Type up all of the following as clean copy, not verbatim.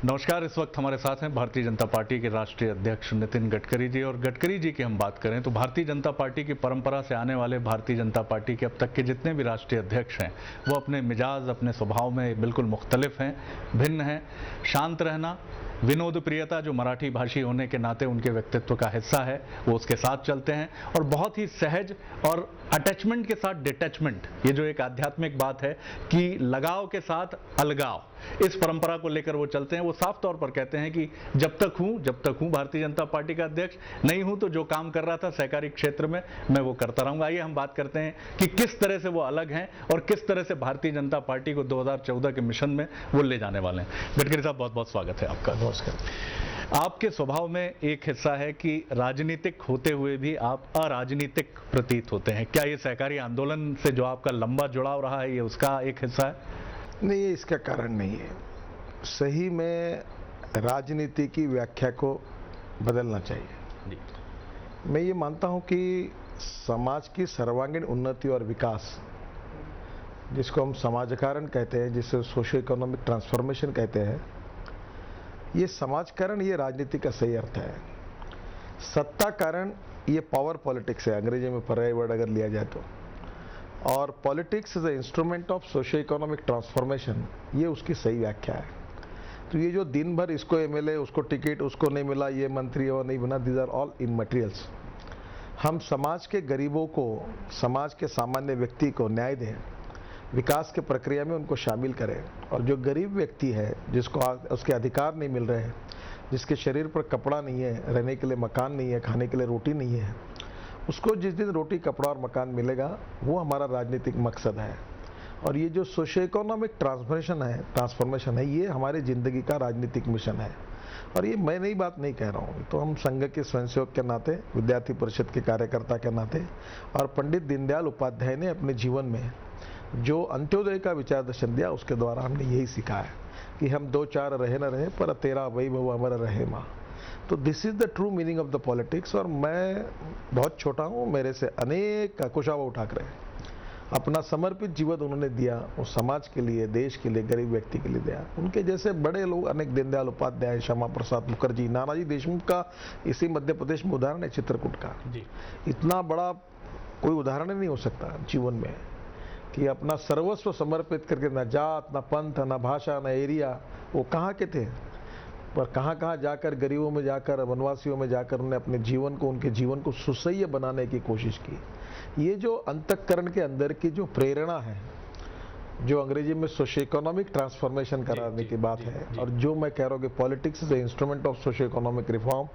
नमस्कार। इस वक्त हमारे साथ हैं भारतीय जनता पार्टी के राष्ट्रीय अध्यक्ष नितिन गडकरी जी। और गडकरी जी की हम बात करें तो भारतीय जनता पार्टी की परंपरा से आने वाले भारतीय जनता पार्टी के अब तक के जितने भी राष्ट्रीय अध्यक्ष हैं वो अपने मिजाज, अपने स्वभाव में बिल्कुल मुख्तलिफ हैं, भिन्न हैं। शांत रहना, विनोद प्रियता जो मराठी भाषी होने के नाते उनके व्यक्तित्व का हिस्सा है, वो उसके साथ चलते हैं। और बहुत ही सहज और अटैचमेंट के साथ डिटैचमेंट, ये जो एक आध्यात्मिक बात है कि लगाव के साथ अलगाव, इस परंपरा को लेकर वो चलते हैं। वो साफ तौर पर कहते हैं कि जब तक हूं भारतीय जनता पार्टी का अध्यक्ष, नहीं हूं तो जो काम कर रहा था सहकारी क्षेत्र में मैं वो करता रहूंगा। आइए हम बात करते हैं कि किस तरह से वो अलग हैं और किस तरह से भारतीय जनता पार्टी को 2014 के मिशन में वो ले जाने वाले हैं। गडकरी साहब, बहुत बहुत स्वागत है आपका। नमस्कार। आपके स्वभाव में एक हिस्सा है कि राजनीतिक होते हुए भी आप अराजनीतिक प्रतीत होते हैं। क्या ये सहकारी आंदोलन से जो आपका लंबा जुड़ाव रहा है ये उसका एक हिस्सा है? नहीं, ये इसका कारण नहीं है। सही में राजनीति की व्याख्या को बदलना चाहिए जी। मैं ये मानता हूं कि समाज की सर्वांगीण उन्नति और विकास, जिसको हम समाजकारण कहते हैं, जिसे सोशो इकोनॉमिक ट्रांसफॉर्मेशन कहते हैं, ये समाजकारण, ये राजनीति का सही अर्थ है। सत्ता कारण ये पावर पॉलिटिक्स है, अंग्रेजी में पर्याय वर्ड अगर लिया जाए तो। और politics is a instrument of socio economic transformation, ये उसकी सही व्याख्या है। तो ये जो दिन भर इसको एमएलए, उसको टिकट, उसको नहीं मिला, ये मंत्री और नहीं बना, दीज आर ऑल इमटेरियल्स। हम समाज के गरीबों को, समाज के सामान्य व्यक्ति को न्याय दें, विकास के प्रक्रिया में उनको शामिल करें। और जो गरीब व्यक्ति है, जिसको उसके अधिकार नहीं मिल रहे हैं, जिसके शरीर पर कपड़ा नहीं है, रहने के लिए मकान नहीं है, खाने के लिए रोटी नहीं है, उसको जिस दिन रोटी, कपड़ा और मकान मिलेगा, वो हमारा राजनीतिक मकसद है। और ये जो सोशियो इकोनॉमिक ट्रांसफॉर्मेशन है, ये हमारी ज़िंदगी का राजनीतिक मिशन है। और ये मैं नई बात नहीं कह रहा हूँ, तो हम संघ के स्वयंसेवक के नाते, विद्यार्थी परिषद के कार्यकर्ता के नाते, और पंडित दीनदयाल उपाध्याय ने अपने जीवन में जो अंत्योदय का विचार दर्शन दिया, उसके द्वारा हमने यही सीखा है कि हम दो चार रहे न रहे, पर तेरा वैभव अमर रहे माँ। तो this is the true meaning of the politics. और मैं बहुत छोटा हूँ, मेरे से अनेक कुशाभाऊ ठाकरे, अपना समर्पित जीवन उन्होंने दिया वो समाज के लिए, देश के लिए, गरीब व्यक्ति के लिए दिया। उनके जैसे बड़े लोग अनेक, दीनदयाल उपाध्याय, श्यामा प्रसाद मुखर्जी, नानाजी देशमुख का इसी मध्य प्रदेश में उदाहरण है, चित्रकूट का जी। इतना बड़ा कोई उदाहरण नहीं हो सकता जीवन में कि अपना सर्वस्व समर्पित करके, न जात, न पंथ, न भाषा, न एरिया, वो कहाँ के थे, पर कहाँ कहाँ जाकर, गरीबों में जाकर, वनवासियों में जाकर उन्होंने अपने जीवन को, उनके जीवन को सुसह्य बनाने की कोशिश की। ये जो अंतःकरण के अंदर की जो प्रेरणा है, जो अंग्रेजी में सोशो इकोनॉमिक ट्रांसफॉर्मेशन कराने की बात है, और जो मैं कह रहा हूँ कि politics is the instrument of socio economic reform,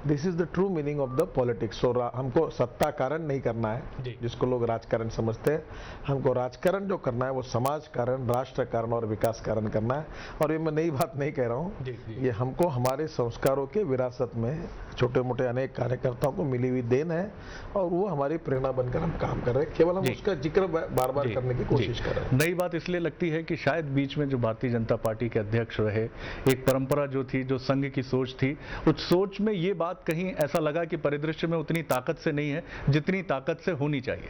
this is the true meaning of the politics. So हमको सत्ता कारण नहीं करना है, जिसको लोग राजकारण समझते हैं। हमको राजकारण जो करना है वो समाज कारण, राष्ट्र कारण और विकास कारण करना है। और ये मैं नई बात नहीं कह रहा हूँ, ये हमको हमारे संस्कारों के विरासत में छोटे मोटे अनेक कार्यकर्ताओं को मिली हुई देन है, और वो हमारी प्रेरणा बनकर हम काम कर रहे हैं। केवल हम उसका जिक्र बार बार करने की कोशिश कर रहे हैं। नई बात इसलिए लगती है कि शायद बीच में जो भारतीय जनता पार्टी के अध्यक्ष रहे, एक परंपरा जो थी, जो संघ की सोच थी, उस सोच में ये बात कहीं ऐसा लगा कि परिदृश्य में उतनी ताकत से नहीं है जितनी ताकत से होनी चाहिए।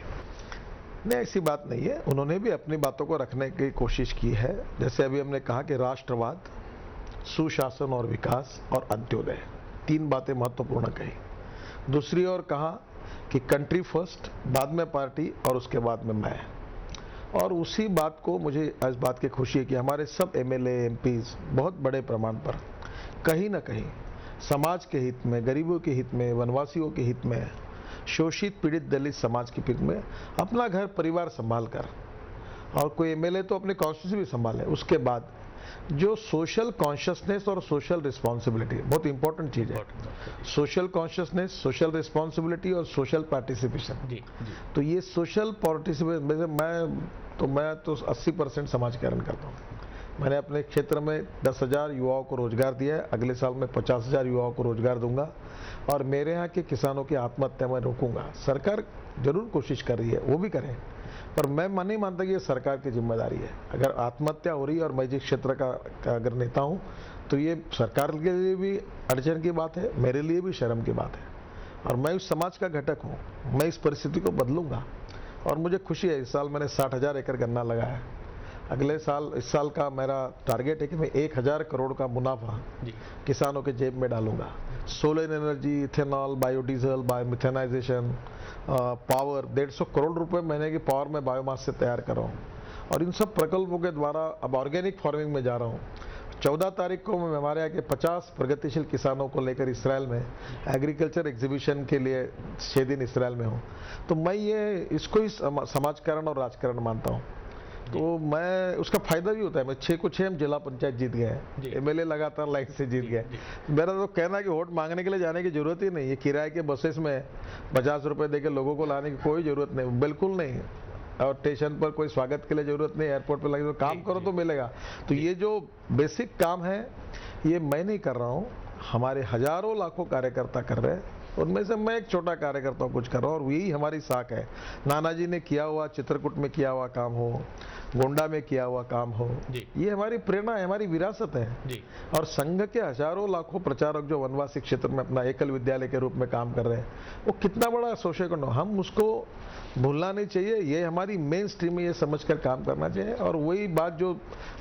नहीं, ऐसी बात नहीं है। उन्होंने भी अपनी बातों को रखने की कोशिश की है। जैसे अभी हमने कहा कि राष्ट्रवाद, सुशासन और विकास और अंत्योदय, तीन बातें महत्वपूर्ण कही। दूसरी ओर कहा कि कंट्री फर्स्ट, बाद में पार्टी और उसके बाद में मैं। और उसी बात को, मुझे इस बात की खुशी है कि हमारे सब एमएलए, एमपीज बहुत बड़े प्रमाण पर कहीं ना कहीं समाज के हित में, गरीबों के हित में, वनवासियों के हित में, शोषित पीड़ित दलित समाज के हित में अपना घर परिवार संभाल कर, और कोई एमएलए तो अपने कॉन्स्टिट्यूंसी भी संभाले, उसके बाद जो सोशल कॉन्शियसनेस और सोशल रिस्पॉन्सिबिलिटी, बहुत इंपॉर्टेंट चीज है। सोशल कॉन्शियसनेस, सोशल रिस्पॉन्सिबिलिटी और सोशल पार्टिसिपेशन। तो ये सोशल पार्टिसिपेशन, मैं तो 80% समाजकरण करता हूँ। मैंने अपने क्षेत्र में 10,000 युवाओं को रोजगार दिया है, अगले साल में 50,000 युवाओं को रोजगार दूंगा, और मेरे यहाँ के किसानों की आत्महत्या मैं रोकूंगा। सरकार जरूर कोशिश कर रही है, वो भी करें, पर मैं नहीं मानता कि ये सरकार की जिम्मेदारी है। अगर आत्महत्या हो रही है और मैं जिस क्षेत्र का अगर नेता हूँ, तो ये सरकार के लिए भी अड़चन की बात है, मेरे लिए भी शर्म की बात है। और मैं उस समाज का घटक हूँ, मैं इस परिस्थिति को बदलूंगा। और मुझे खुशी है, इस साल मैंने 60,000 एकड़ गन्ना लगाया है, अगले साल, इस साल का मेरा टारगेट है कि मैं 1000 करोड़ का मुनाफा किसानों के जेब में डालूंगा। Solar energy, ethanol, biodiesel, biomethanization, power, 150 crore रुपए महीने की पावर मैं बायोमास से तैयार कर रहा हूँ। और इन सब प्रकल्पों के द्वारा अब ऑर्गेनिक फार्मिंग में जा रहा हूँ। 14 तारीख को मैं हमारे यहाँ के 50 प्रगतिशील किसानों को लेकर इसराइल में एग्रीकल्चर एग्जीबिशन के लिए 6 दिन इसराइल में हूँ। तो मैं ये इसको ही समाजकारण और राजकारण मानता हूँ। तो मैं उसका फायदा भी होता है। मैं 6 को 6 हम जिला पंचायत जीत गए हैं, एमएलए लगातार लाइन से जीत गए। मेरा तो कहना है कि वोट मांगने के लिए जाने की जरूरत ही नहीं है। किराए के बसेस में 50 रुपए देकर लोगों को लाने की कोई जरूरत नहीं, बिल्कुल नहीं। और स्टेशन पर कोई स्वागत के लिए जरूरत नहीं, एयरपोर्ट पर लगे तो काम करो तो मिलेगा। तो ये जो बेसिक काम है ये मैं नहीं कर रहा हूँ, हमारे हजारों लाखों कार्यकर्ता कर रहे हैं। उनमें से मैं एक छोटा कार्यकर्ता कुछ कर रहा हूँ, और यही हमारी साख है। नानाजी ने किया हुआ, चित्रकूट में किया हुआ काम हो, गोंडा में किया हुआ काम हो, ये हमारी प्रेरणा है, हमारी विरासत है। और संघ के हजारों लाखों प्रचारक जो वनवासी क्षेत्र में अपना एकल विद्यालय के रूप में काम कर रहे हैं, वो कितना बड़ा सोशल, हम उसको भूलना नहीं चाहिए। ये हमारी मेन स्ट्रीम में ये समझकर काम करना चाहिए। और वही बात जो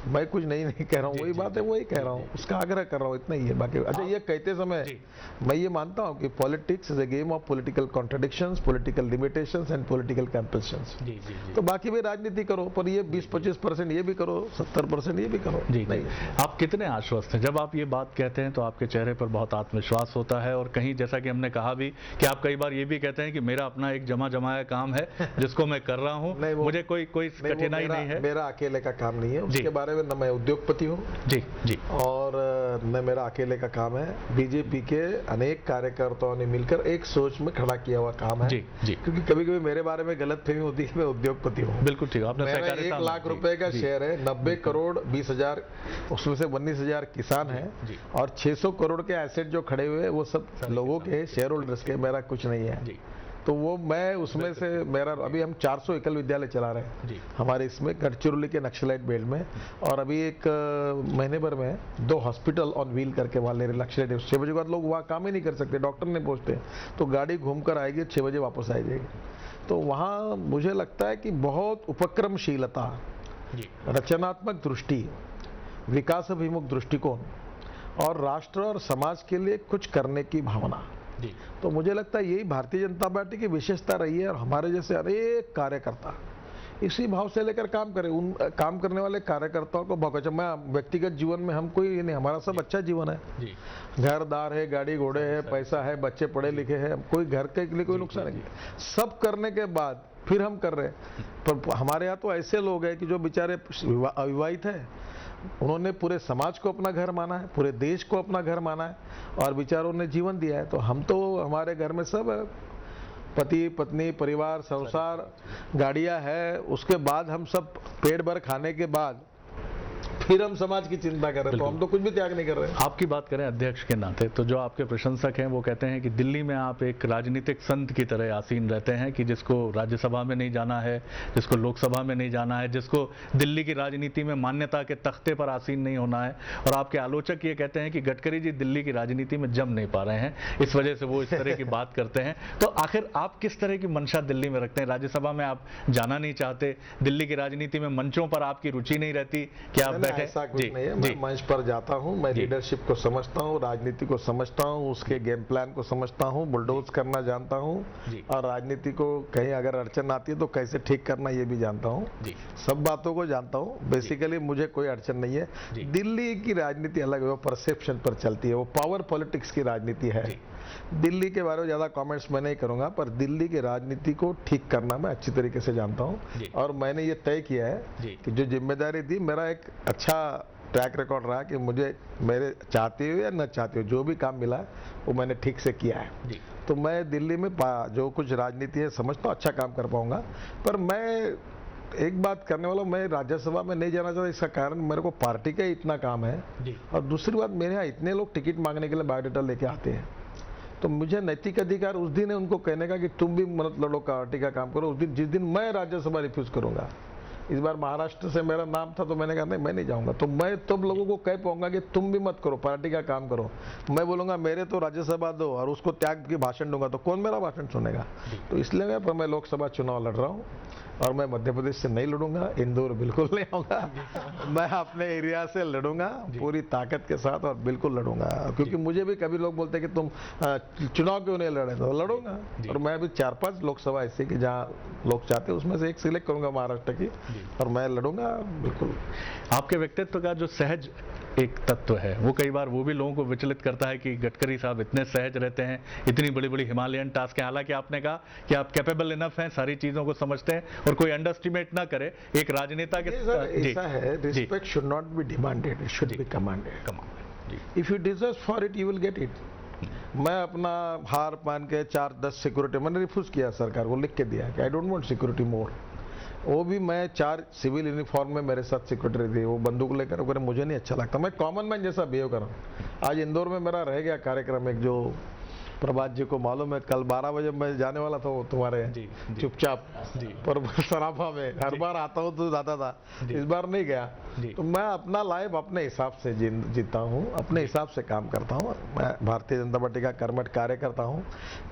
मैं कुछ नहीं कह रहा हूँ, वही बात है, वही कह रहा हूँ, उसका आग्रह कर रहा हूँ, इतना ही है। बाकी अच्छा, ये कहते समय मैं ये मानता हूँ कि politics is a game of political contradictions, political limitations and political compulsions. तो बाकी भी राजनीति करो, पर ये 20-25% ये भी करो, 70% ये भी करो। नहीं, आप कितने आश्वस्त हैं जब आप ये बात कहते हैं? तो आपके चेहरे पर बहुत आत्मविश्वास होता है, और कहीं जैसा कि हमने कहा भी कि आप कई बार ये भी कहते हैं कि मेरा अपना एक जमाया काम है जिसको मैं कर रहा हूँ, मुझे कोई कठिनाई नहीं है। मेरा अकेले का काम नहीं है, उसके बारे में न मैं उद्योगपति हूँ जी, और न मेरा अकेले का काम है। बीजेपी के अनेक कार्यकर्ताओं ने मिलकर एक सोच में खड़ा किया हुआ काम है। जी। क्योंकि कभी कभी मेरे बारे में गलतफहमी होती है कि मैं उद्योगपति हूँ। बिल्कुल ठीक, आपने मेरा 1 लाख रुपए का शेयर है, 90 करोड़ 20,000, उसमें से 19,000 किसान हैं, और 600 करोड़ के एसेट जो खड़े हुए वो सब लोगों के, शेयर होल्डर्स के, मेरा कुछ नहीं है। तो वो मैं उसमें से मेरा, अभी हम 400 एकल विद्यालय चला रहे हैं हमारे इसमें गढ़चिरौली के नक्सलाइट बेल्ट में, और अभी एक महीने भर में 2 हॉस्पिटल ऑन व्हील करके वाले नक्सलाइट। 6 बजे के बाद लोग वहाँ काम ही नहीं कर सकते, डॉक्टर नहीं पहुँचते, तो गाड़ी घूमकर आएगी, 6 बजे वापस आ जाएगी। तो वहाँ मुझे लगता है कि बहुत उपक्रमशीलता, रचनात्मक दृष्टि, विकास अभिमुख दृष्टिकोण, और राष्ट्र और समाज के लिए कुछ करने की भावना, तो मुझे लगता है यही भारतीय जनता पार्टी की विशेषता रही है। और हमारे जैसे अनेक कार्यकर्ता इसी भाव से लेकर काम करें। उन काम करने वाले कार्यकर्ताओं को बहुत अच्छा, मैं व्यक्तिगत जीवन में हम कोई नहीं, हमारा सब अच्छा जीवन है, घरदार है, गाड़ी घोड़े है, पैसा है, बच्चे पढ़े लिखे हैं, कोई घर के लिए कोई नुकसान नहीं। सब करने के बाद फिर हम कर रहे हैं। पर हमारे यहाँ तो ऐसे लोग हैं कि जो बेचारे अविवाहित है, उन्होंने पूरे समाज को अपना घर माना है, पूरे देश को अपना घर माना है, और बेचारों ने जीवन दिया है। तो हम तो, हमारे घर में सब पति पत्नी, परिवार, संसार, गाड़ियां है, उसके बाद हम सब पेट भर खाने के बाद फिर हम समाज की चिंता कर रहे हैं। तो हम तो कुछ भी त्याग नहीं कर रहे हैं। आपकी बात करें अध्यक्ष के नाते, तो जो आपके प्रशंसक हैं वो कहते हैं कि दिल्ली में आप एक राजनीतिक संत की तरह आसीन रहते हैं, कि जिसको राज्यसभा में नहीं जाना है, जिसको लोकसभा में नहीं जाना है, जिसको दिल्ली की राजनीति में मान्यता के तख्ते पर आसीन नहीं होना है। और आपके आलोचक ये कहते हैं कि गडकरी जी दिल्ली की राजनीति में जम नहीं पा रहे हैं, इस वजह से वो इस तरह की बात करते हैं। तो आखिर आप किस तरह की मंशा दिल्ली में रखते हैं? राज्यसभा में आप जाना नहीं चाहते, दिल्ली की राजनीति में मंचों पर आपकी रुचि नहीं रहती कि आप बैठे? ऐसा कुछ नहीं है, मैं मंच पर जाता हूं, मैं लीडरशिप को समझता हूं, राजनीति को समझता हूं, उसके गेम प्लान को समझता हूं, बुलडोज करना जानता हूं, और राजनीति को कहीं अगर अड़चन आती है तो कैसे ठीक करना ये भी जानता हूं। सब बातों को जानता हूं। बेसिकली मुझे कोई अड़चन नहीं है। दिल्ली की राजनीति अलग है, वो परसेप्शन पर चलती है, वो पावर पॉलिटिक्स की राजनीति है। दिल्ली के बारे में ज्यादा कमेंट्स मैं नहीं करूंगा, पर दिल्ली की राजनीति को ठीक करना मैं अच्छी तरीके से जानता हूं। और मैंने ये तय किया है कि जो जिम्मेदारी दी, मेरा एक अच्छा ट्रैक रिकॉर्ड रहा कि मुझे, मेरे चाहते हो या न चाहते हो, जो भी काम मिला वो मैंने ठीक से किया है। तो मैं दिल्ली में जो कुछ राजनीति है समझता हूँ, अच्छा काम कर पाऊंगा। पर मैं एक बात करने वाला, मैं राज्यसभा में नहीं जाना चाहता, इसका कारण मेरे को पार्टी का इतना काम है, और दूसरी बात, मेरे यहाँ इतने लोग टिकट मांगने के लिए बायोडाटा लेके आते हैं, तो मुझे नैतिक अधिकार उस दिन है उनको कहने का कि तुम भी मत लड़ो, पार्टी का काम करो, उस दिन जिस दिन मैं राज्यसभा रिफ्यूज करूंगा। इस बार महाराष्ट्र से मेरा नाम था तो मैंने कहा नहीं मैं नहीं जाऊंगा, तो मैं तब लोगों को कह पाऊंगा कि तुम भी मत करो, पार्टी का काम करो। मैं बोलूंगा मेरे तो राज्यसभा दो और उसको त्याग के भाषण दूंगा तो कौन मेरा भाषण सुनेगा। तो इसलिए मैं लोकसभा चुनाव लड़ रहा हूँ और मैं मध्य प्रदेश से नहीं लड़ूंगा, इंदौर बिल्कुल नहीं आऊंगा। मैं अपने एरिया से लड़ूंगा पूरी ताकत के साथ और बिल्कुल लड़ूंगा, क्योंकि मुझे भी कभी लोग बोलते हैं कि तुम चुनाव क्यों नहीं लड़े, तो लड़ूंगा। और मैं अभी 4-5 लोकसभा ऐसी कि जहाँ लोग चाहते हैं उसमें से एक सिलेक्ट करूंगा महाराष्ट्र की, और मैं लड़ूंगा बिल्कुल। आपके व्यक्तित्व का जो सहज एक तत्व है वो कई बार वो भी लोगों को विचलित करता है कि गडकरी साहब इतने सहज रहते हैं, इतनी बड़ी बड़ी हिमालयन टास्क है। हालांकि आपने कहा कि आप कैपेबल इनफ हैं, सारी चीजों को समझते हैं और कोई अंडर एस्टिमेट ना करे एक राजनेता के। ऐसा है, respect should not be demanded, it should be commanded. If you deserve for it you will get it. मैं अपना हार मान के 4-10 सिक्योरिटी मैंने रिफ्यूज किया, सरकार को लिख के दिया कि आई डोंट वांट सिक्योरिटी मोर। वो भी मैं 4 सिविल यूनिफॉर्म में मेरे साथ सिक्योरिटी थी, वो बंदूक लेकर वगैरह मुझे नहीं अच्छा लगता, मैं कॉमन मैन जैसा बिहेव कर रहा हूँ। आज इंदौर में मेरा रह गया कार्यक्रम एक, जो प्रभात जी को मालूम है, कल 12 बजे मैं जाने वाला था वो तुम्हारे चुपचाप पर सराफा में हर बार आता हूँ तो जाता था, इस बार नहीं गया। तो मैं अपना लाइफ अपने हिसाब से जीता हूँ, अपने हिसाब से काम करता हूँ। मैं भारतीय जनता पार्टी का कर्मठ कार्यकर्ता हूँ।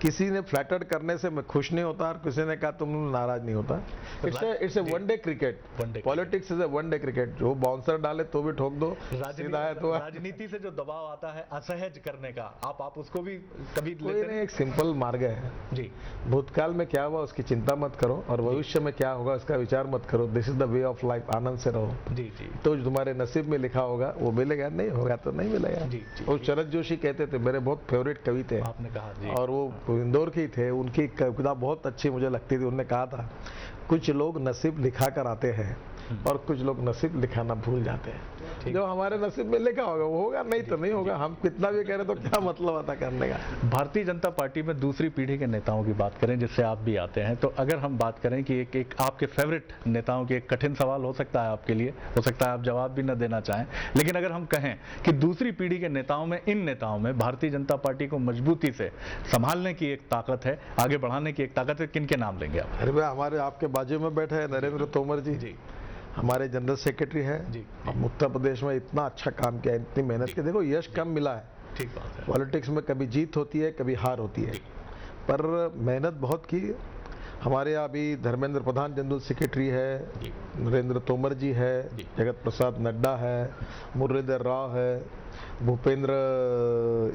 किसी ने फ्लैटर्ड करने से मैं खुश नहीं होता और किसी ने कहा तुम नाराज नहीं होता। It's a one day cricket, politics is a one day cricket. जो बाउंसर डाले तो भी ठोक दो, सीधा है तो। राजनीति से जो दबाव आता है असहज करने का, आप उसको भी कभी कोई नहीं, एक सिंपल मार्ग है जी। भूतकाल में क्या हुआ उसकी चिंता मत करो और भविष्य में क्या होगा उसका विचार मत करो। This is the way of life. आनंद से रहो जी जी। तो जो तुम्हारे नसीब में लिखा होगा वो मिलेगा, नहीं होगा तो नहीं मिलेगा जी जी। और शरद जोशी कहते थे, मेरे बहुत फेवरेट कवि थे, आपने कहा जी, और वो इंदौर के ही थे, उनकी कविता बहुत अच्छी मुझे लगती थी। उन्होंने कहा था कुछ लोग नसीब लिखा कर आते हैं और कुछ लोग नसीब लिखाना भूल जाते हैं। जो हमारे नसीब में लिखा होगा वो होगा, नहीं तो नहीं होगा। हम कितना भी करें तो क्या मतलब आता करने का। भारतीय जनता पार्टी में दूसरी पीढ़ी के नेताओं की बात करें जिससे आप भी आते हैं, तो अगर हम बात करें कि एक आपके फेवरेट नेताओं की, एक कठिन सवाल हो सकता है आपके लिए, हो सकता है आप जवाब भी न देना चाहें, लेकिन अगर हम कहें कि दूसरी पीढ़ी के नेताओं में, इन नेताओं में भारतीय जनता पार्टी को मजबूती से संभालने की एक ताकत है, आगे बढ़ाने की एक ताकत है, किन के नाम लेंगे आप? अरे भाई, हमारे आपके बाजू में बैठे हैं नरेंद्र तोमर जी, हमारे जनरल सेक्रेटरी है जी। उत्तर प्रदेश में इतना अच्छा काम किया, इतनी मेहनत की। देखो यश कम मिला है, ठीक बात है। पॉलिटिक्स में कभी जीत होती है कभी हार होती है, पर मेहनत बहुत की। हमारे यहाँ अभी धर्मेंद्र प्रधान जनरल सेक्रेटरी है, नरेंद्र तोमर जी है, जगत प्रसाद नड्डा है, मुरलीधर राव है, भूपेंद्र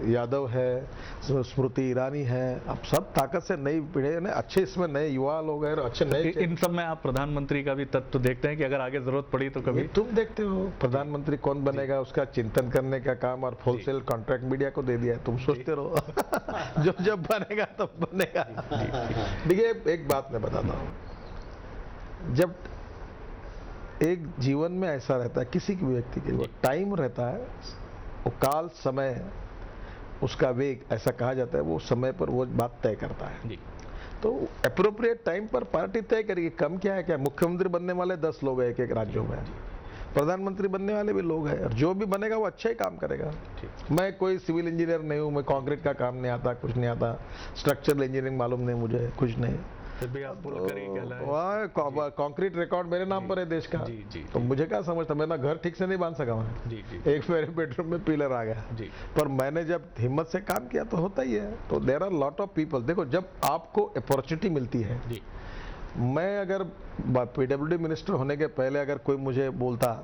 यादव है, स्मृति ईरानी है। अब सब ताकत से नई पीढ़ी ने अच्छे, इसमें नए युवा लोग हैं, अच्छे नए। इन सब में आप प्रधानमंत्री का भी तत्व देखते हैं कि अगर आगे जरूरत पड़ी तो कभी? तुम देखते हो प्रधानमंत्री कौन बनेगा उसका चिंतन करने का काम और होलसेल कॉन्ट्रैक्ट मीडिया को दे दिया है। तुम सोचते रहो जो जब बनेगा तब बनेगा। देखिए एक बात मैं बताता हूँ, जब एक जीवन में ऐसा रहता है किसी भी व्यक्ति के लिए, टाइम रहता है, वो काल समय उसका वेग ऐसा कहा जाता है, वो समय पर वो बात तय करता है जी। तो अप्रोप्रिएट टाइम पर पार्टी तय करेगी। कम क्या है, क्या मुख्यमंत्री बनने वाले 10 लोग हैं एक राज्यों में, प्रधानमंत्री बनने वाले भी लोग हैं, और जो भी बनेगा वो अच्छा ही काम करेगा। मैं कोई सिविल इंजीनियर नहीं हूँ, मैं कंक्रीट का काम नहीं आता, कुछ नहीं आता, स्ट्रक्चरल इंजीनियरिंग मालूम नहीं मुझे, कुछ नहीं। कंक्रीट रिकॉर्ड मेरे नाम पर है देश का जी, जी, तो मुझे क्या समझता, मैं घर ठीक से नहीं बांध सका मैं जी, जी, एक मेरे बेडरूम में पिलर आ गया जी। पर मैंने जब हिम्मत से काम किया तो होता ही है। तो there are lot of people. देखो जब आपको अपॉर्चुनिटी मिलती है जी। मैं अगर पीडब्ल्यूडी मिनिस्टर होने के पहले अगर कोई मुझे बोलता,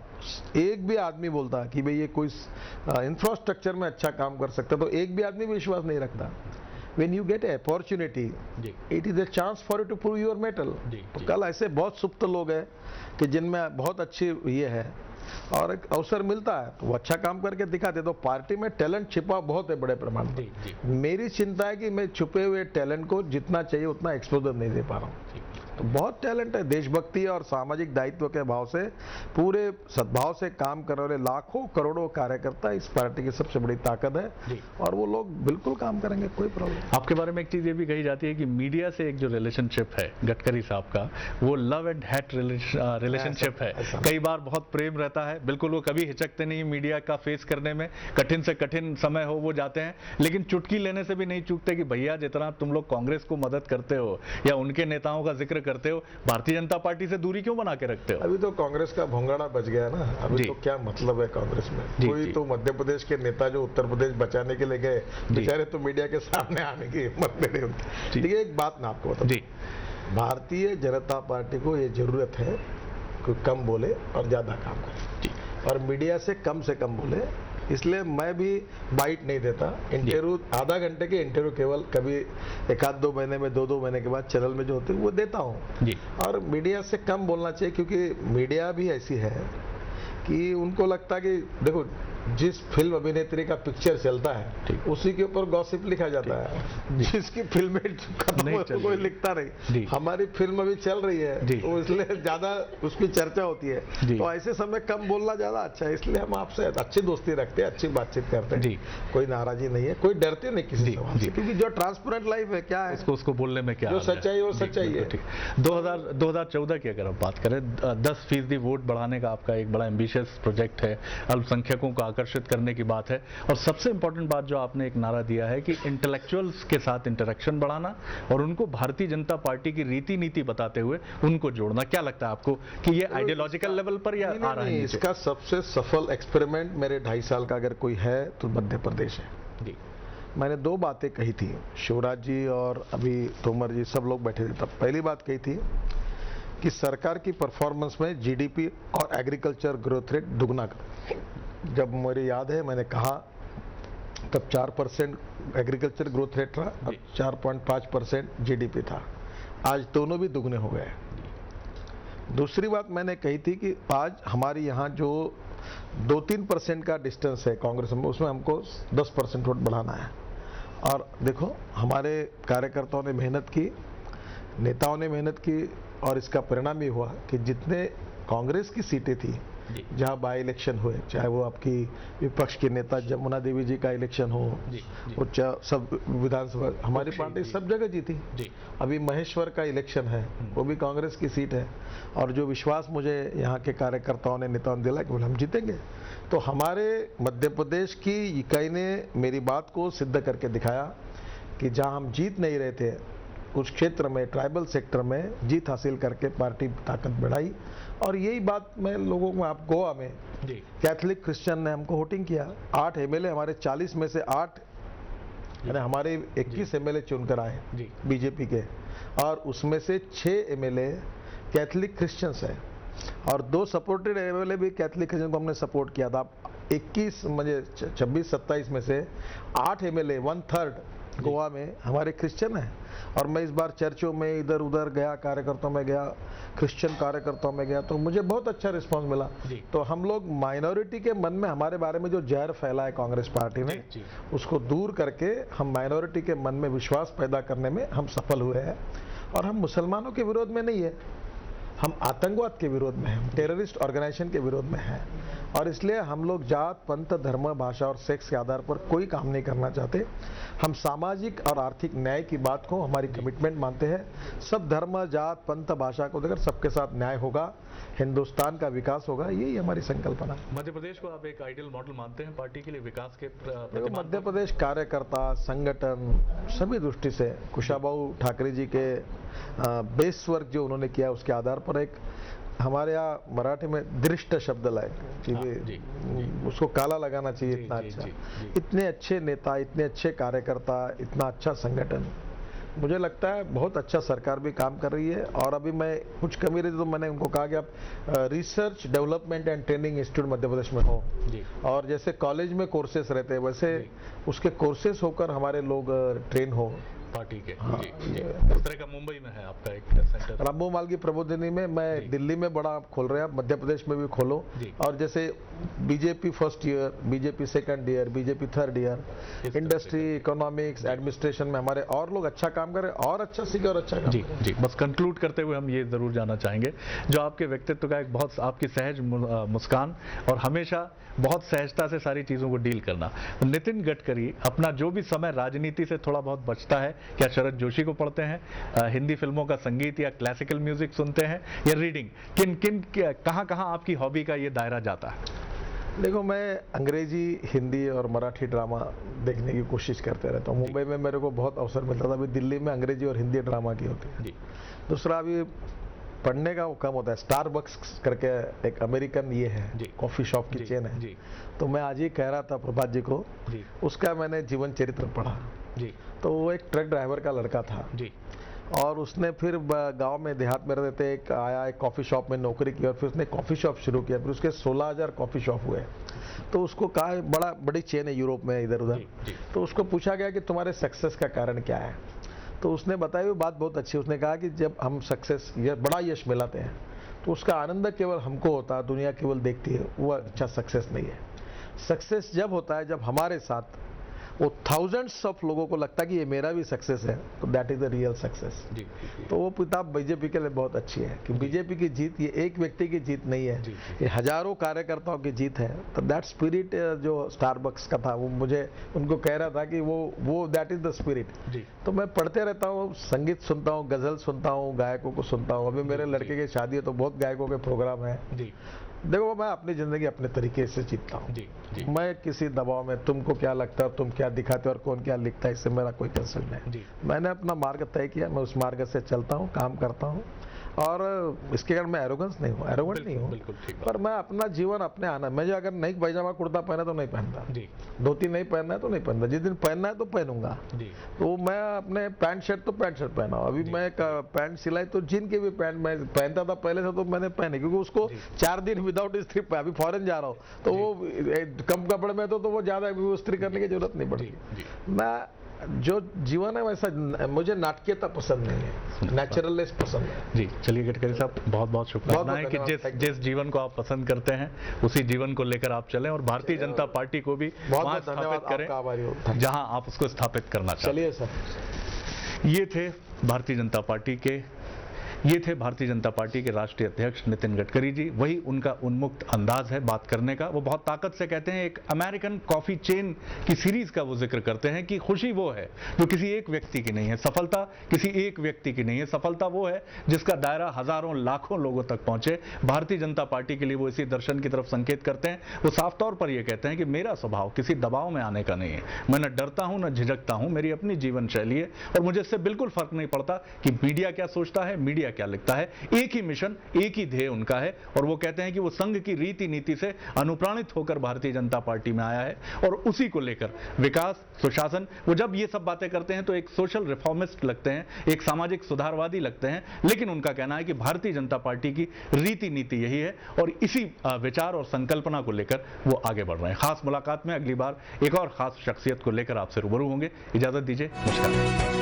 एक भी आदमी बोलता कि भाई ये कोई इंफ्रास्ट्रक्चर में अच्छा काम कर सकता, तो एक भी आदमी विश्वास नहीं रखता। When you get an opportunity, it is a chance for you to prove your mettle। तो कल ऐसे बहुत सुप्त लोग हैं कि जिनमें बहुत अच्छी ये है और एक अवसर मिलता है तो वो अच्छा काम करके दिखाते। तो पार्टी में टैलेंट छिपा बहुत है बड़े प्रमाण में। मेरी चिंता है कि मैं छुपे हुए टैलेंट को जितना चाहिए उतना एक्सपोजर नहीं दे पा रहा हूँ। तो बहुत टैलेंट है, देशभक्ति और सामाजिक दायित्व के भाव से, पूरे सद्भाव से काम कर रहे लाखों करोड़ों कार्यकर्ता इस पार्टी की सबसे बड़ी ताकत है और वो लोग बिल्कुल काम करेंगे, कोई प्रॉब्लम। आपके बारे में एक चीज ये भी कही जाती है कि मीडिया से एक जो रिलेशनशिप है गडकरी साहब का, वो लव एंड हेट रिलेशनशिप है। कई बार बहुत प्रेम रहता है, बिल्कुल वो कभी हिचकते नहीं मीडिया का फेस करने में, कठिन से कठिन समय हो वो जाते हैं, लेकिन चुटकी लेने से भी नहीं चूकते कि भैया जितना तुम लोग कांग्रेस को मदद करते हो या उनके नेताओं का जिक्र करते हो, भारतीय जनता पार्टी से दूरी क्यों बना के रखते हो? अभी तो कांग्रेस का भोंगाड़ा बच गया ना, अभी तो क्या मतलब है कांग्रेस में? कोई तो मध्य प्रदेश के नेता जो उत्तर प्रदेश बचाने के लिए गए बेचारे तो मीडिया के सामने आने की हिम्मत नहीं रही उनकी। देखिए एक बात मैं आपको बताऊं, भारतीय जनता पार्टी को ये जरूरत है कि कम बोले और ज्यादा काम करे, और मीडिया से कम बोले। इसलिए मैं भी बाइट नहीं देता, इंटरव्यू आधा घंटे के इंटरव्यू केवल कभी एक आध 2 महीने में 2 महीने के बाद चैनल में जो होते हैं वो देता हूँ। और मीडिया से कम बोलना चाहिए, क्योंकि मीडिया भी ऐसी है कि उनको लगता है कि देखो जिस फिल्म अभिनेत्री का पिक्चर चलता है उसी के ऊपर गॉसिप लिखा जाता है, जिसकी फिल्में खत्म हो तो कोई लिखता नहीं। हमारी फिल्म अभी चल रही है तो इसलिए ज्यादा उसकी चर्चा होती है, तो ऐसे समय कम बोलना ज्यादा अच्छा है। इसलिए हम आपसे अच्छी दोस्ती रखते हैं, अच्छी बातचीत करते हैं, कोई नाराजी नहीं है, कोई डरते नहीं किसी से, क्योंकि जो ट्रांसपेरेंट लाइफ है क्या है उसको बोलने में क्या, जो सच्चाई है वो सच्चाई है। 2014 की अगर आप बात करें, 10% वोट बढ़ाने का आपका एक बड़ा एम्बिशियस प्रोजेक्ट है, अल्पसंख्यकों को आकर्षित करने की बात है, और सबसे इंपॉर्टेंट बात जो आपने एक नारा दिया है कि इंटेलेक्चुअल्स के साथ इंटरेक्शन बढ़ाना और उनको भारतीय जनता पार्टी की रीति नीति बताते हुए उनको जोड़ना। क्या लगता है आपको कि ये आइडियोलॉजिकल लेवल पर या आ रहा है? इसका सबसे सफल एक्सपेरिमेंट मेरे 2.5 साल का अगर कोई है तो मध्य प्रदेश है। मैंने 2 बातें कही थी, शिवराज जी और अभी तोमर जी सब लोग बैठे थे तब। पहली बात कही थी कि सरकार की परफॉर्मेंस में जीडीपी और एग्रीकल्चर ग्रोथ रेट दुगना कर। जब मुझे याद है मैंने कहा तब 4% एग्रीकल्चर ग्रोथ रेट था, अब 4.5% जीडीपी था। आज दोनों भी दुगने हो गए। दूसरी बात मैंने कही थी कि आज हमारी यहाँ जो 2-3% का डिस्टेंस है कांग्रेस में, उसमें हमको 10% वोट बढ़ाना है। और देखो हमारे कार्यकर्ताओं ने मेहनत की, नेताओं ने मेहनत की, और इसका परिणाम ये हुआ कि जितने कांग्रेस की सीटें थी जहां बाई इलेक्शन हुए, चाहे वो आपकी विपक्ष के नेता जमुना देवी जी का इलेक्शन हो, वो सब विधानसभा हमारी पार्टी सब जगह जीती। अभी महेश्वर का इलेक्शन है, वो भी कांग्रेस की सीट है, और जो विश्वास मुझे यहाँ के कार्यकर्ताओं ने नेताओं ने दिला कि बोले हम जीतेंगे। तो हमारे मध्य प्रदेश की इकाई ने मेरी बात को सिद्ध करके दिखाया कि जहाँ हम जीत नहीं रहे थे उस क्षेत्र में, ट्राइबल सेक्टर में जीत हासिल करके पार्टी ताकत बढ़ाई। और यही बात मैं लोगों को, आप गोवा में कैथोलिक क्रिश्चियन ने हमको वोटिंग किया, 8 एमएलए हमारे 40 में से 8 यानी हमारे 21 एमएलए चुनकर आए बीजेपी के, और उसमें से 6 एमएलए कैथोलिक क्रिश्चियंस है, और 2 सपोर्टेड एमएलए भी कैथोलिक क्रिश्चियन को हमने सपोर्ट किया था। 21 मुझे 26-27 में से 8 एमएलए 1/3 गोवा में हमारे क्रिश्चियन हैं। और मैं इस बार चर्चों में इधर उधर गया, कार्यकर्ताओं में गया, क्रिश्चियन कार्यकर्ताओं में गया, तो मुझे बहुत अच्छा रिस्पांस मिला। तो हम लोग माइनॉरिटी के मन में हमारे बारे में जो जहर फैला है कांग्रेस पार्टी ने, उसको दूर करके हम माइनॉरिटी के मन में विश्वास पैदा करने में हम सफल हुए हैं। और हम मुसलमानों के विरोध में नहीं है, हम आतंकवाद के विरोध में हैं, टेररिस्ट ऑर्गेनाइजेशन के विरोध में हैं। और इसलिए हम लोग जात, पंथ, धर्म, भाषा और सेक्स के आधार पर कोई काम नहीं करना चाहते। हम सामाजिक और आर्थिक न्याय की बात को हमारी कमिटमेंट मानते हैं। सब धर्म, जात, पंथ, भाषा को देखकर सबके साथ न्याय होगा, हिंदुस्तान का विकास होगा, यही हमारी संकल्पना है। मध्य प्रदेश को आप एक आइडियल मॉडल मानते हैं पार्टी के लिए विकास के? मध्य प्रदेश कार्यकर्ता, संगठन, सभी दृष्टि से कुशाभाऊ ठाकरे जी के बेस वर्क जो उन्होंने किया उसके आधार पर एक, हमारे यहाँ मराठी में दृष्ट शब्द लाए, उसको काला लगाना चाहिए। इतना अच्छा, इतने अच्छे नेता, इतने अच्छे कार्यकर्ता, इतना अच्छा संगठन, मुझे लगता है बहुत अच्छा सरकार भी काम कर रही है। और अभी मैं कुछ कमी रही तो मैंने उनको कहा कि आप research development and training institute Madhya Pradesh में हो, और जैसे कॉलेज में कोर्सेस रहते हैं वैसे उसके कोर्सेस होकर हमारे लोग ट्रेन हो पार्टी के। इस तरह का मुंबई में है आपका एक सेंटर, रामू माल की प्रबोधिनी में, मैं दिल्ली में बड़ा खोल रहे हैं, मध्य प्रदेश में भी खोलो। और जैसे BJP first year, BJP second year, BJP third year, industry, economics, administration में हमारे और लोग अच्छा काम करें, और अच्छा सीखे और अच्छा काम करें। जी, बस कंक्लूड करते हुए हम ये जरूर जानना चाहेंगे, जो आपके व्यक्तित्व का एक बहुत, आपकी सहज मुस्कान और हमेशा बहुत सहजता से सारी चीजों को डील करना। नितिन गडकरी अपना जो भी समय राजनीति से थोड़ा बहुत बचता है, क्या शरद जोशी को पढ़ते हैं, हिंदी फिल्मों का संगीत या क्लासिकल म्यूजिक सुनते हैं, या रीडिंग, किन किन कहां आपकी हॉबी का ये दायरा जाता है? देखो, मैं अंग्रेजी, हिंदी और मराठी ड्रामा देखने की कोशिश करते रहता हूँ। मुंबई में मेरे को बहुत अवसर मिलता था। अभी दिल्ली में अंग्रेजी और हिंदी ड्रामा की होती है। दूसरा, अभी पढ़ने का वो कम होता है। स्टारबक्स करके एक अमेरिकन ये है, कॉफी शॉप की चेन है। तो मैं आज ही कह रहा था प्रभात जी को, उसका मैंने जीवन चरित्र पढ़ा। तो वो एक ट्रक ड्राइवर का लड़का था और उसने फिर गांव में, देहात में रहते एक आया, एक कॉफ़ी शॉप में नौकरी की और फिर उसने कॉफ़ी शॉप शुरू किया। फिर उसके 16,000 कॉफ़ी शॉप हुए। तो उसको कहा, बड़ी चेन है यूरोप में इधर उधर। तो उसको पूछा गया कि तुम्हारे सक्सेस का कारण क्या है। तो उसने बताई, वो बात बहुत अच्छी। उसने कहा कि जब हम सक्सेस, बड़ा यश मिलाते हैं तो उसका आनंद केवल हमको होता है, दुनिया केवल देखती है, वो अच्छा सक्सेस नहीं है। सक्सेस जब होता है जब हमारे साथ वो थाउजेंड्स ऑफ लोगों को लगता है कि ये मेरा भी सक्सेस है, तो that is the real success. तो वो किताब बीजेपी के लिए बहुत अच्छी है कि बीजेपी की जीत ये एक व्यक्ति की जीत नहीं है, ये हजारों कार्यकर्ताओं की जीत है। तो दैट स्पिरिट जो स्टारबक्स का था, वो मुझे उनको कह रहा था कि वो दैट इज द स्पिरिट। तो मैं पढ़ते रहता हूँ, संगीत सुनता हूँ, गजल सुनता हूँ, गायकों को सुनता हूँ। अभी मेरे लड़के की शादी है तो बहुत गायकों के प्रोग्राम है। देखो, मैं अपनी जिंदगी अपने तरीके से जीता हूँ। मैं किसी दबाव में, तुमको क्या लगता है, तुम क्या दिखाते हो और कौन क्या लिखता है, इससे मेरा कोई कंसर्न नहीं। मैंने अपना मार्ग तय किया, मैं उस मार्ग से चलता हूँ, काम करता हूँ। और इसके कारण मैं एरोगेंस नहीं हूँ, एरोगेंट नहीं हूँ, पर मैं अपना जीवन अपने आना। मैं जो अगर नहीं पैजामा कुर्ता पहना तो नहीं पहनता, धोती नहीं पहनना है तो नहीं पहनता, जिस दिन पहनना है तो पहनूंगा। तो मैं अपने पैंट शर्ट तो पैंट शर्ट पहना। अभी मैं पैंट सिलाई तो जीन के भी पैंट मैं पहनता था पहले से, तो मैंने पहने, क्योंकि उसको 4 दिन विदाउट इस्त्री, अभी फॉरेन जा रहा हूँ तो वो कम कपड़े में तो वो ज्यादा इस्त्री करने की जरूरत नहीं पड़ती। मैं जो जीवन है वैसा, मुझे नाटकीयता पसंद नहीं है, नेचुरलनेस पसंद है। जी, चलिए गडकरी साहब, बहुत बहुत शुभकामनाएं कि जिस जीवन को आप पसंद करते हैं उसी जीवन को लेकर आप चलें और भारतीय जनता पार्टी को भी वहां स्थापित करें जहां आप उसको स्थापित करना चाहते हैं। चलिए सर, ये थे भारतीय जनता पार्टी के राष्ट्रीय अध्यक्ष नितिन गडकरी जी। वही उनका उन्मुक्त अंदाज है बात करने का। वो बहुत ताकत से कहते हैं, एक अमेरिकन कॉफी चेन की सीरीज का वो जिक्र करते हैं कि खुशी वो है जो किसी एक व्यक्ति की नहीं है, सफलता किसी एक व्यक्ति की नहीं है, सफलता वो है जिसका दायरा हजारों लाखों लोगों तक पहुंचे। भारतीय जनता पार्टी के लिए वो इसी दर्शन की तरफ संकेत करते हैं। वो साफ तौर पर यह कहते हैं कि मेरा स्वभाव किसी दबाव में आने का नहीं है, मैं न डरता हूं न झिझकता हूं, मेरी अपनी जीवन शैली है और मुझे इससे बिल्कुल फर्क नहीं पड़ता कि मीडिया क्या सोचता है, मीडिया क्या लिखता है। एक ही मिशन, एक ही ध्येय उनका है और वो कहते हैं कि वो संघ की रीति नीति से अनुप्राणित होकर भारतीय जनता पार्टी में आया है और उसी को लेकर विकास, सुशासन, वो जब ये सब बातें करते हैं तो एक सोशल रिफॉर्मिस्ट लगते हैं, एक सामाजिक सुधारवादी लगते हैं, लेकिन उनका कहना है कि भारतीय जनता पार्टी की रीति नीति यही है और इसी विचार और संकल्पना को लेकर वो आगे बढ़ रहे हैं। खास मुलाकात में अगली बार एक और खास शख्सियत को लेकर आपसे रूबरू होंगे। इजाजत दीजिए, नमस्कार।